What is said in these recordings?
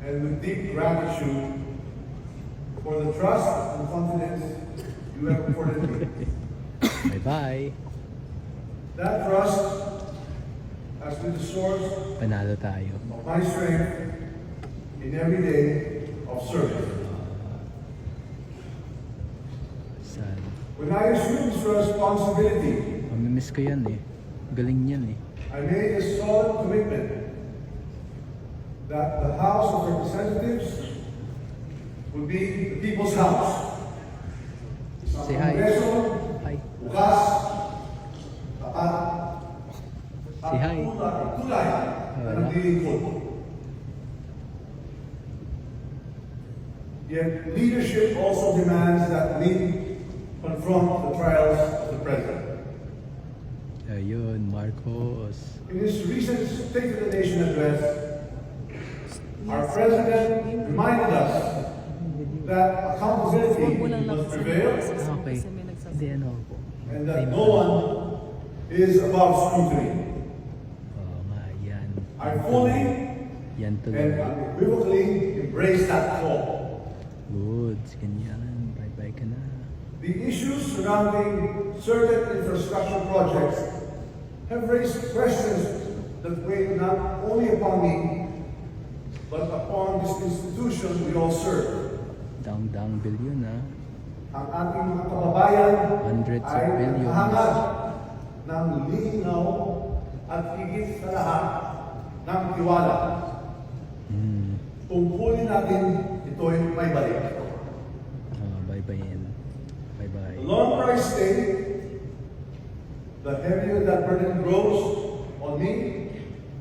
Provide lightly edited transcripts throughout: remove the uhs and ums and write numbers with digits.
and with deep gratitude for the trust and confidence you have afforded me. Bye-bye. That trust has been the source Panalo tayo. of my strength in every day of service. Sad. When I assumed this responsibility, Mamimiss ko yan eh. Galing yan eh. I made a solid commitment that the House of Representatives would be the people's house. Say hi. Kongreso, Hi. bukas, tapat, Say hi. tulay na naglilingkod. Yet leadership also demands that we confront the trials of the present. Ayun, Marcos. In his recent State of the Nation address, our President reminded us that accountability must prevail Okay. Hindi, ano po. and that no one is above scrutiny. Oo nga, yan. I fully Yan and tuloy. unequivocally embrace that call. Good. Ganyan. Bye-bye ka na. The issues surrounding certain infrastructure projects have raised questions that weigh not only upon me, but upon this institution we all serve. Dang billion ah. Ang ating mga kababayan Hundreds of ay billions. nangangad ng linaw at higit sa lahat ng tiwala. Tungkulin natin ito'y may balik. Bye-bye yan. Bye-bye. The longer I stay, the heavier that burden grows on me,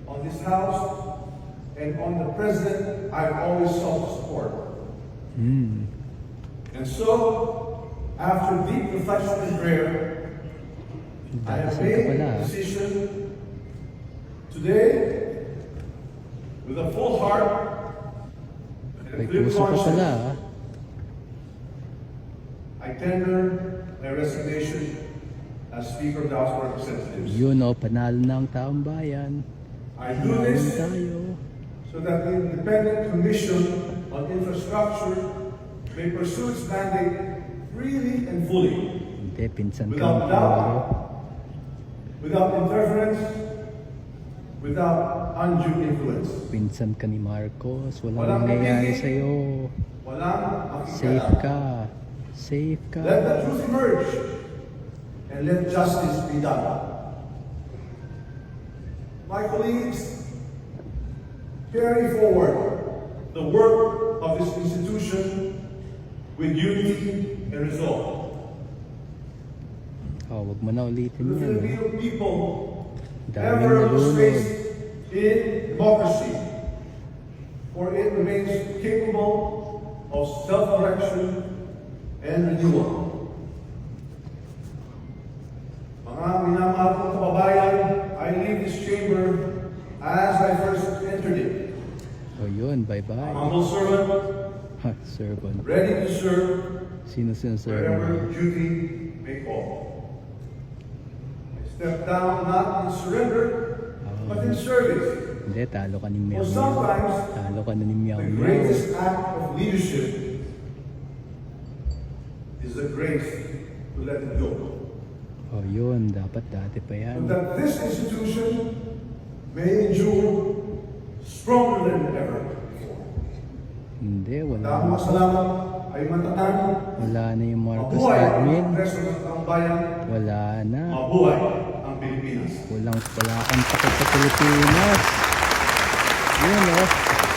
on this house, and on the president I've always sought to support. And so, after deep reflection and prayer, I have Dadasal ka made pala a ah. decision today with a full heart and a May clear puso ka pala conscience. ah. I tender my resignation as Speaker of the House of Representatives. Yun o, panalo na ang taong bayan. I do Panalo this tayo. so that the Independent Commission on Infrastructure may pursue its mandate freely and fully, Hindi, pinsan ka without ng doubt, Pangulo. without interference, without undue influence. Pinsan ka ni Marcos. Walang Walang nangyayari pipili. sa'yo. Walang Safe makikita. ka. Safe ka. Let the truth emerge and let justice be done. My colleagues, carry forward the work of this institution with unity and resolve. Oh, wag mo na ulitin The yan. ah. Filipino people Daming ever lose nalunod. faith in democracy, for it remains capable of self-correction and renewal. Mga minamahal kong kababayan, I leave this chamber as I first entered it. Oh, yun. A Bye-bye. humble servant, Ha, servant. ready to serve Sino sinaserve wherever mo? duty may call. I step down not in surrender, but in service. Hindi, talo ka ni Meow Or Meow. sometimes, Talo ka na ni Meow the Meow. greatest act of leadership is the grace to let it go. Oh, yun. Dapat dati pa yan. So that this institution may endure stronger than ever before. Hindi, wala. Tamang salamat ay matatag. Wala na yung Marcos Mabuhay ang admin. Kongreso ng Taong Bayan. Wala na. Mabuhay ang Pilipinas. Wala kang takot sa Pilipinas. Yun oh.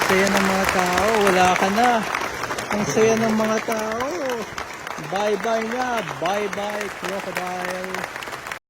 Saya ng mga tao. Wala ka na. Ang saya ng mga tao. Bye-bye na. Bye-bye, crocodile.